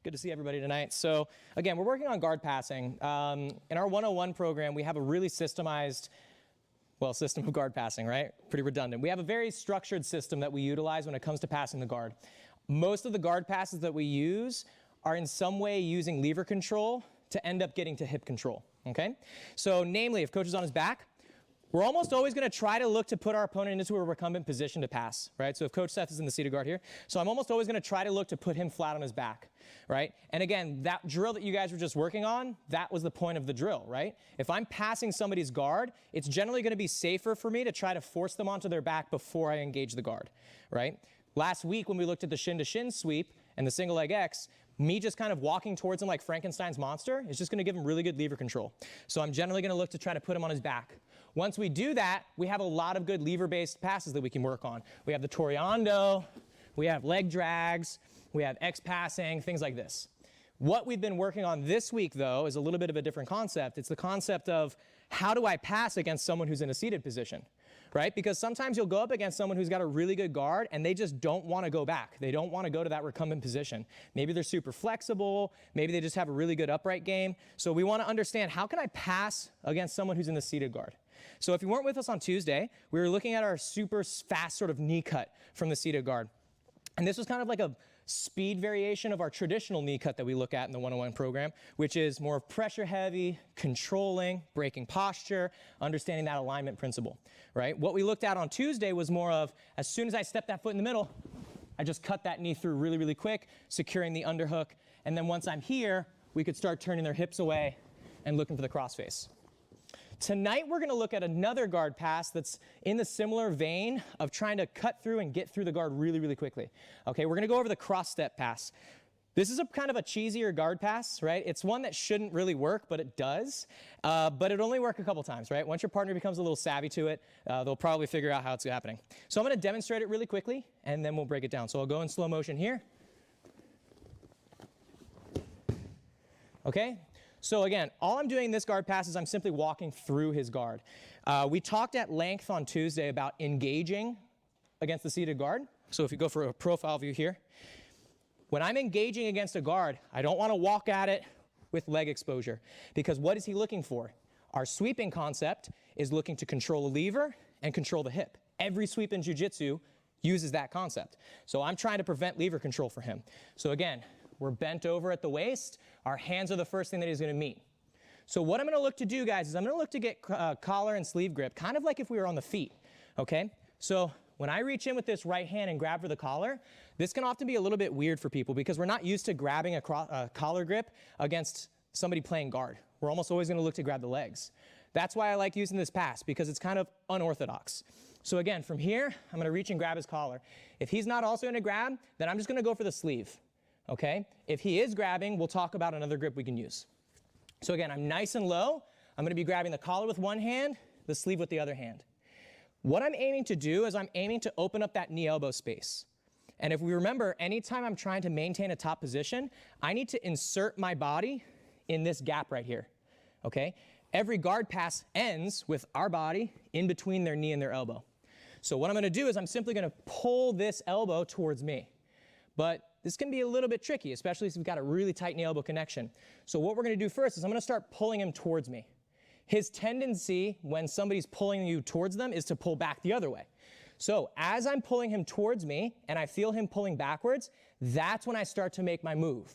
Good to see everybody tonight. So again, we're working on guard passing. In our 101 program, we have a really systemized, well, system of guard passing, right? Pretty redundant. We have a very structured system that we utilize when it comes to passing the guard. Most of the guard passes that we use are in some way using lever control to end up getting to hip control, okay? So namely, if coach is on his back, we're almost always going to try to look to put our opponent into a recumbent position to pass, right? So if Coach Seth is in the seated guard here, so I'm almost always going to try to look to put him flat on his back, right? And again, that drill that you guys were just working on, that was the point of the drill, right? If I'm passing somebody's guard, it's generally going to be safer for me to try to force them onto their back before I engage the guard, right? Last week when we looked at the shin-to-shin sweep and the single leg X, me just kind of walking towards him like Frankenstein's monster is just going to give him really good lever control. So I'm generally going to look to try to put him on his back. Once we do that, we have a lot of good lever-based passes that we can work on. We have the Toreando, we have leg drags, we have X passing, things like this. What we've been working on this week, though, is a little bit of a different concept. It's the concept of how do I pass against someone who's in a seated position, right? Because sometimes you'll go up against someone who's got a really good guard and they just don't want to go back. They don't want to go to that recumbent position. Maybe they're super flexible. Maybe they just have a really good upright game. So we want to understand, how can I pass against someone who's in the seated guard? So if you weren't with us on Tuesday, we were looking at our super fast sort of knee cut from the seated guard. And this was kind of like a speed variation of our traditional knee cut that we look at in the 101 program, which is more pressure heavy, controlling, breaking posture, understanding that alignment principle, right? What we looked at on Tuesday was more of, as soon as I step that foot in the middle, I just cut that knee through really, really quick, securing the underhook. And then once I'm here, we could start turning their hips away and looking for the crossface. Tonight, we're going to look at another guard pass that's in the similar vein of trying to cut through and get through the guard really, really quickly. Okay, we're going to go over the cross step pass. This is a kind of a cheesier guard pass, right? It's one that shouldn't really work, but it does. But it only work a couple times, right? Once your partner becomes a little savvy to it, they'll probably figure out how it's happening. So I'm going to demonstrate it really quickly, and then we'll break it down. So I'll go in slow motion here. Okay. So again, all I'm doing in this guard pass is I'm simply walking through his guard. We talked at length on Tuesday about engaging against the seated guard. So if you go for a profile view here, when I'm engaging against a guard, I don't want to walk at it with leg exposure, because what is he looking for? Our sweeping concept is looking to control the lever and control the hip. Every sweep in jiu-jitsu uses that concept. So I'm trying to prevent lever control for him. So again, we're bent over at the waist. Our hands are the first thing that he's going to meet. So what I'm going to look to do, guys, is I'm going to look to get collar and sleeve grip, kind of like if we were on the feet, okay? So when I reach in with this right hand and grab for the collar, this can often be a little bit weird for people because we're not used to grabbing a collar grip against somebody playing guard. We're almost always going to look to grab the legs. That's why I like using this pass, because it's kind of unorthodox. So again, from here, I'm going to reach and grab his collar. If he's not also going to grab, then I'm just going to go for the sleeve. Okay? If he is grabbing, we'll talk about another grip we can use. So again, I'm nice and low. I'm going to be grabbing the collar with one hand, the sleeve with the other hand. What I'm aiming to do is I'm aiming to open up that knee-elbow space. And if we remember, anytime I'm trying to maintain a top position, I need to insert my body in this gap right here. Okay? Every guard pass ends with our body in between their knee and their elbow. So what I'm going to do is I'm simply going to pull this elbow towards me. But this can be a little bit tricky, especially if you've got a really tight knee elbow connection. So what we're going to do first is I'm going to start pulling him towards me. His tendency when somebody's pulling you towards them is to pull back the other way. So as I'm pulling him towards me and I feel him pulling backwards, that's when I start to make my move.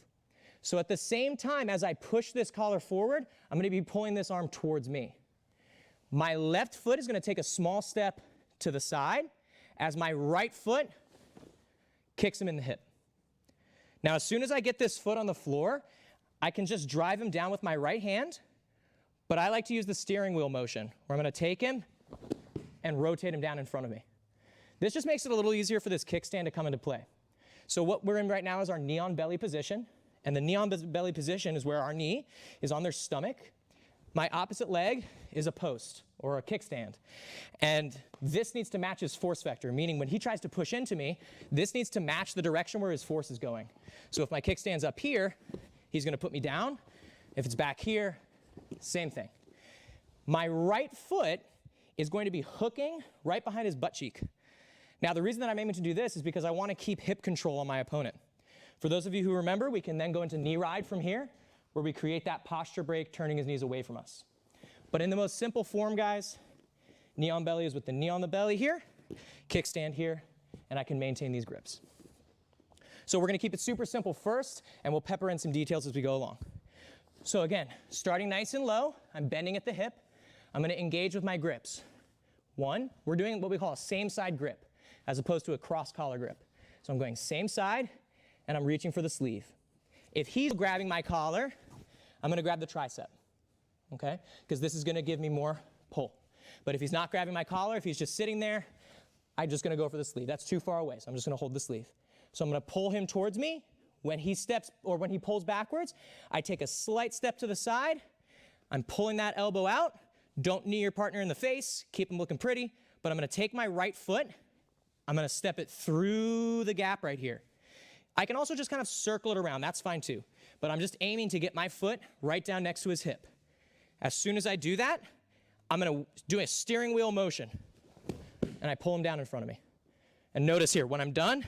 So at the same time as I push this collar forward, I'm going to be pulling this arm towards me. My left foot is going to take a small step to the side as my right foot kicks him in the hip. Now, as soon as I get this foot on the floor, I can just drive him down with my right hand, but I like to use the steering wheel motion, where I'm going to take him and rotate him down in front of me. This just makes it a little easier for this kickstand to come into play. So what we're in right now is our knee on belly position, and the knee on belly position is where our knee is on their stomach. My opposite leg is a post or a kickstand. And this needs to match his force vector, meaning when he tries to push into me, this needs to match the direction where his force is going. So if my kickstand's up here, he's going to put me down. If it's back here, same thing. My right foot is going to be hooking right behind his butt cheek. Now, the reason that I'm aiming to do this is because I want to keep hip control on my opponent. For those of you who remember, we can then go into knee ride from here, where we create that posture break, turning his knees away from us. But in the most simple form, guys, knee on belly is with the knee on the belly here, kickstand here, and I can maintain these grips. So we're going to keep it super simple first, and we'll pepper in some details as we go along. So again, starting nice and low, I'm bending at the hip. I'm going to engage with my grips. One, we're doing what we call a same side grip, as opposed to a cross collar grip. So I'm going same side, and I'm reaching for the sleeve. If he's grabbing my collar, I'm going to grab the tricep, okay? Because this is going to give me more pull. But if he's not grabbing my collar, if he's just sitting there, I'm just going to go for the sleeve. That's too far away, so I'm just going to hold the sleeve. So I'm going to pull him towards me. When he steps, or when he pulls backwards, I take a slight step to the side. I'm pulling that elbow out. Don't knee your partner in the face. Keep him looking pretty. But I'm going to take my right foot. I'm going to step it through the gap right here. I can also just kind of circle it around. That's fine too. But I'm just aiming to get my foot right down next to his hip. As soon as I do that, I'm going to do a steering wheel motion. And I pull him down in front of me. And notice here, when I'm done,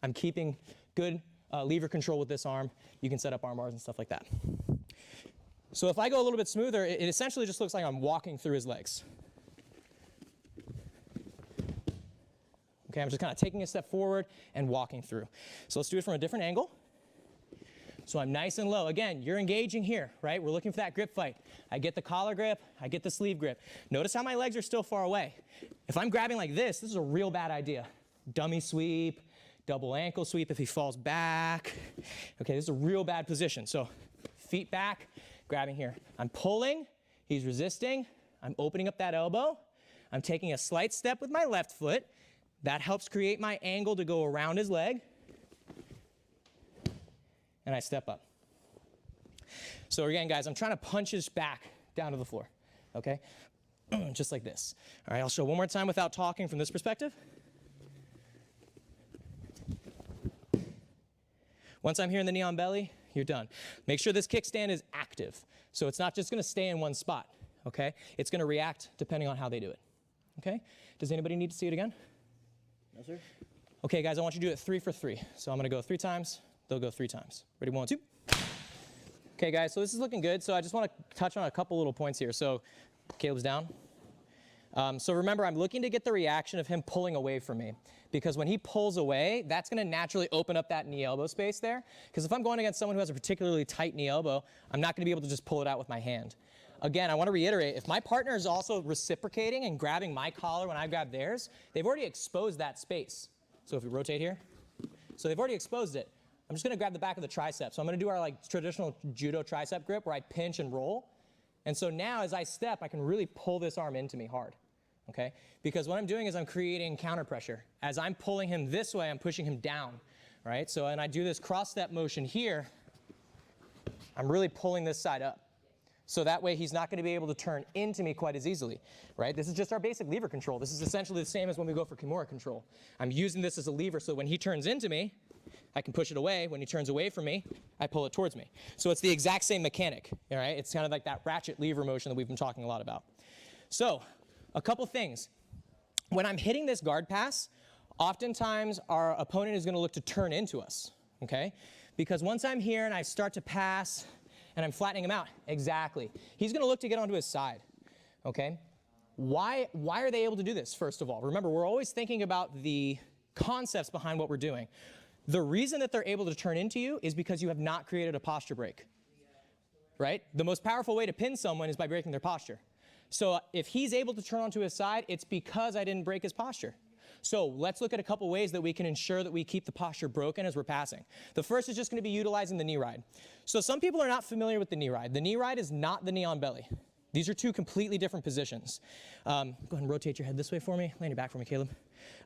I'm keeping good lever control with this arm. You can set up arm bars and stuff like that. So if I go a little bit smoother, it essentially just looks like I'm walking through his legs. Okay, I'm just kind of taking a step forward and walking through. So let's do it from a different angle. So I'm nice and low. Again, you're engaging here, right? We're looking for that grip fight. I get the collar grip, I get the sleeve grip. Notice how my legs are still far away. If I'm grabbing like this is a real bad idea. Dummy sweep, double ankle sweep if he falls back. Okay, this is a real bad position. So feet back, grabbing here. I'm pulling, he's resisting. I'm opening up that elbow. I'm taking a slight step with my left foot. That helps create my angle to go around his leg. And I step up. So again, guys, I'm trying to punch his back down to the floor, okay? Just like this. All right, I'll show one more time without talking from this perspective. Once I'm here in the knee on belly, you're done. Make sure this kickstand is active. So it's not just gonna stay in one spot, okay? It's gonna react depending on how they do it, okay? Does anybody need to see it again? No, sir. Okay, guys, I want you to do it 3 for 3. So I'm gonna go 3 times, they'll go 3 times. Ready, 1, 2. Okay, guys, so this is looking good. So I just wanna touch on a couple little points here. So Caleb's down. So remember, I'm looking to get the reaction of him pulling away from me. Because when he pulls away, that's gonna naturally open up that knee elbow space there. Because if I'm going against someone who has a particularly tight knee elbow, I'm not gonna be able to just pull it out with my hand. Again, I wanna reiterate, if my partner is also reciprocating and grabbing my collar when I grab theirs, they've already exposed that space. So if we rotate here, so they've already exposed it. I'm just gonna grab the back of the tricep. So I'm gonna do our like traditional judo tricep grip where I pinch and roll. And so now as I step, I can really pull this arm into me hard. Okay? Because what I'm doing is I'm creating counter pressure. As I'm pulling him this way, I'm pushing him down, right? So, and I do this cross step motion here, I'm really pulling this side up. So that way he's not gonna be able to turn into me quite as easily, right? This is just our basic lever control. This is essentially the same as when we go for Kimura control. I'm using this as a lever so when he turns into me, I can push it away. When he turns away from me, I pull it towards me. So it's the exact same mechanic, all right? It's kind of like that ratchet lever motion that we've been talking a lot about. So, a couple things. When I'm hitting this guard pass, oftentimes our opponent is gonna look to turn into us, okay? Because once I'm here and I start to pass and I'm flattening him out, exactly, he's gonna look to get onto his side, okay? Why are they able to do this, first of all? Remember, we're always thinking about the concepts behind what we're doing. The reason that they're able to turn into you is because you have not created a posture break, right? The most powerful way to pin someone is by breaking their posture. So if he's able to turn onto his side, it's because I didn't break his posture. So let's look at a couple ways that we can ensure that we keep the posture broken as we're passing. The first is just going to be utilizing the knee ride. So some people are not familiar with the knee ride. The knee ride is not the knee on belly. These are two completely different positions. Go ahead and rotate your head this way for me. Lean your back for me, Caleb.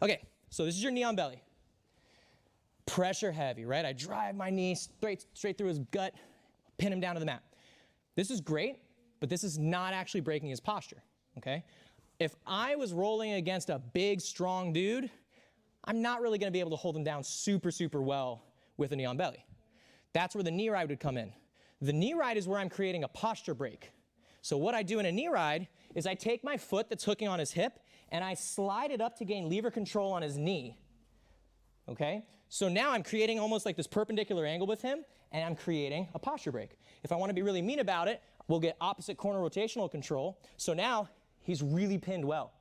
Okay, so this is your knee on belly. Pressure heavy, right? I drive my knee straight through his gut, pin him down to the mat. This is great but this is not actually breaking his posture, okay? If I was rolling against a big, strong dude, I'm not really gonna be able to hold him down super, super well with a knee on belly. That's where the knee ride would come in. The knee ride is where I'm creating a posture break. So what I do in a knee ride is I take my foot that's hooking on his hip and I slide it up to gain lever control on his knee, okay? So now I'm creating almost like this perpendicular angle with him, and I'm creating a posture break. If I want to be really mean about it, we'll get opposite corner rotational control. So now he's really pinned well.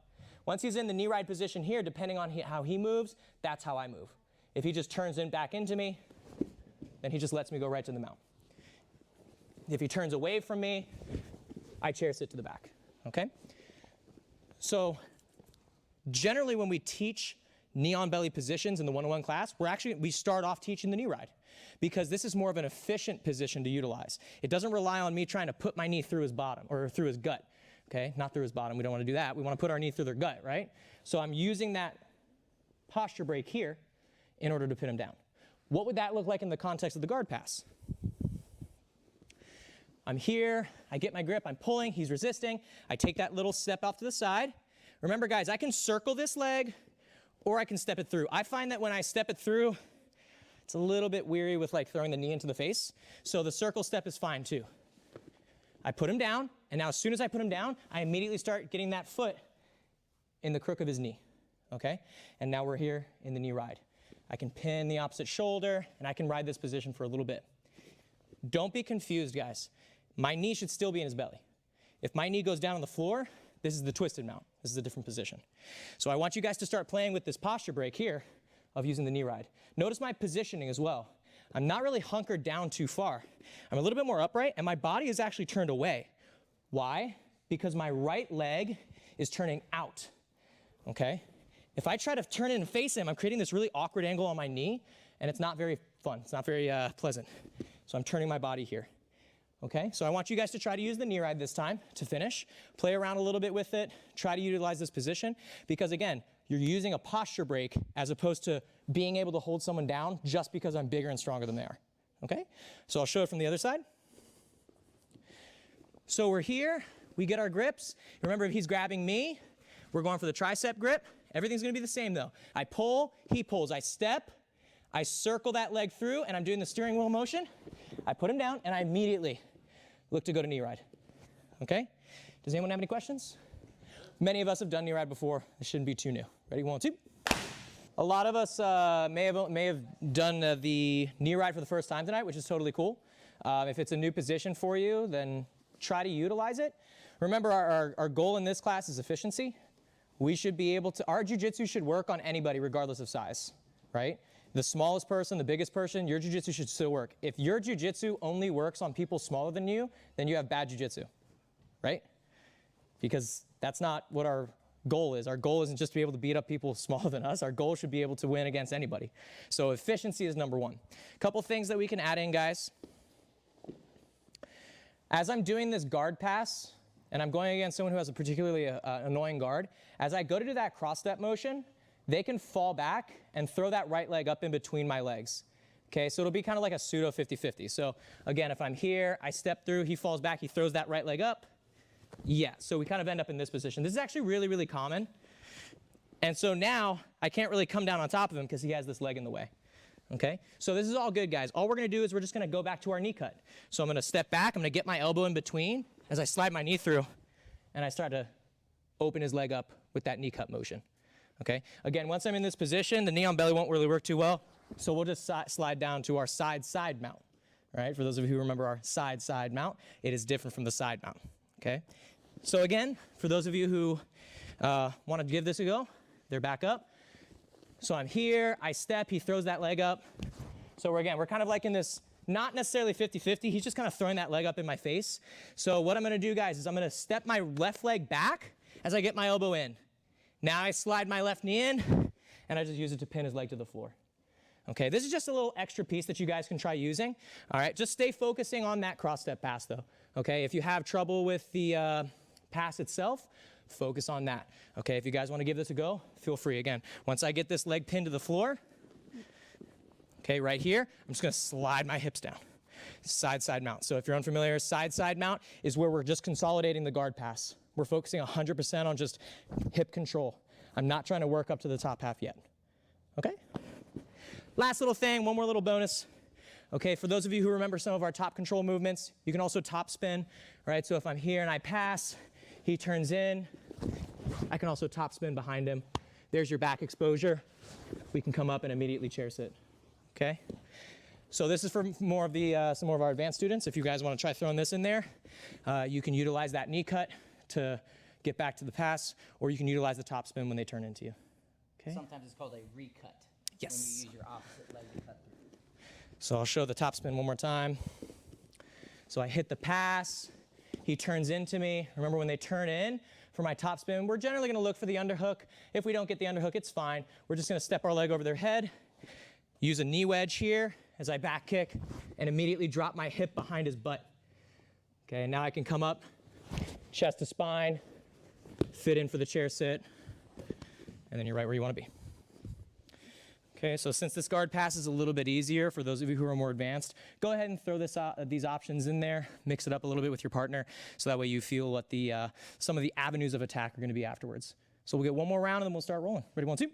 Once he's in the knee ride position here, depending on how he moves, that's how I move. If he just turns back into me, then he just lets me go right to the mount. If he turns away from me, I chair sit to the back, okay? So generally when we teach knee on belly positions in the 101 class, we start off teaching the knee ride because this is more of an efficient position to utilize. It doesn't rely on me trying to put my knee through his bottom or through his gut, okay? Not through his bottom, we don't want to do that. We want to put our knee through their gut, right? So I'm using that posture break here in order to pin him down. What would that look like in the context of the guard pass? I'm here, I get my grip, I'm pulling, he's resisting. I take that little step off to the side. Remember guys, I can circle this leg or I can step it through. I find that when I step it through, it's a little bit weary with like throwing the knee into the face. So the circle step is fine too. I put him down, and now as soon as I put him down, I immediately start getting that foot in the crook of his knee, okay? And now we're here in the knee ride. I can pin the opposite shoulder, and I can ride this position for a little bit. Don't be confused, guys. My knee should still be in his belly. If my knee goes down on the floor, this is the twisted mount. This is a different position. So I want you guys to start playing with this posture break here of using the knee ride. Notice my positioning as well. I'm not really hunkered down too far. I'm a little bit more upright, and my body is actually turned away. Why? Because my right leg is turning out, okay? If I try to turn it and face him, I'm creating this really awkward angle on my knee, and it's not very fun. It's not very pleasant. So I'm turning my body here. Okay, so I want you guys to try to use the knee ride this time to finish. Play around a little bit with it. Try to utilize this position because, again, you're using a posture break as opposed to being able to hold someone down just because I'm bigger and stronger than they are. Okay, so I'll show it from the other side. So we're here. We get our grips. Remember, if he's grabbing me, we're going for the tricep grip. Everything's going to be the same, though. I pull, he pulls. I step, I circle that leg through, and I'm doing the steering wheel motion. I put him down, and I immediately look to go to knee ride, okay? Does anyone have any questions? Many of us have done knee ride before. It shouldn't be too new. Ready, 1, 2. A lot of us may have done the knee ride for the first time tonight, which is totally cool. If it's a new position for you, then try to utilize it. Remember, our goal in this class is efficiency. We should be able to, our jiu-jitsu should work on anybody regardless of size, right? The smallest person, the biggest person, your jiu-jitsu should still work. If your jiu-jitsu only works on people smaller than you, then you have bad jiu-jitsu, right? Because that's not what our goal is. Our goal isn't just to be able to beat up people smaller than us. Our goal should be able to win against anybody. So efficiency is number one. A couple things that we can add in, guys. As I'm doing this guard pass, and I'm going against someone who has a particularly annoying guard, as I go to do that cross-step motion, they can fall back and throw that right leg up in between my legs. Okay, so it'll be kind of like a pseudo 50-50. So again, if I'm here, I step through, he falls back, he throws that right leg up. Yeah, so we kind of end up in this position. This is actually really, really common. And so now I can't really come down on top of him because he has this leg in the way. Okay, so this is all good, guys. All we're gonna do is we're just gonna go back to our knee cut. So I'm gonna step back, I'm gonna get my elbow in between as I slide my knee through, and I start to open his leg up with that knee cut motion. Okay, again, once I'm in this position, the knee on belly won't really work too well, so we'll just slide down to our side mount. All right, for those of you who remember our side mount, it is different from the side mount. Okay, so again, for those of you who want to give this a go, they're back up. So I'm here, I step, he throws that leg up. So we're kind of like in this, not necessarily 50-50, he's just kind of throwing that leg up in my face. So what I'm gonna do, guys, is I'm gonna step my left leg back as I get my elbow in. Now I slide my left knee in, and I just use it to pin his leg to the floor. Okay, this is just a little extra piece that you guys can try using. All right, just stay focusing on that cross-step pass, though. Okay, if you have trouble with the pass itself, focus on that. Okay, if you guys want to give this a go, feel free. Again, once I get this leg pinned to the floor, okay, right here, I'm just going to slide my hips down. side mount. So if you're unfamiliar, side mount is where we're just consolidating the guard pass. We're focusing 100% on just hip control. I'm not trying to work up to the top half yet. Okay? Last little thing, one more little bonus. Okay, for those of you who remember some of our top control movements, you can also top spin, right? So if I'm here and I pass, he turns in, I can also top spin behind him. There's your back exposure. We can come up and immediately chair sit, okay? So this is for more of the, some more of our advanced students. If you guys want to try throwing this in there, you can utilize that knee cut to get back to the pass, or you can utilize the top spin when they turn into you, okay? Sometimes it's called a recut. Yes. When you use your opposite leg to cut through. So I'll show the top spin one more time. So I hit the pass, he turns into me. Remember when they turn in for my top spin, we're generally gonna look for the underhook. If we don't get the underhook, it's fine. We're just gonna step our leg over their head, use a knee wedge here as I back kick, and immediately drop my hip behind his butt. Okay, now I can come up, chest to spine, fit in for the chair sit, and then you're right where you wanna be. Okay, so since this guard pass is a little bit easier for those of you who are more advanced, go ahead and throw these options in there, mix it up a little bit with your partner, so that way you feel what the some of the avenues of attack are gonna be afterwards. So we'll get one more round and then we'll start rolling. Ready, 1, 2.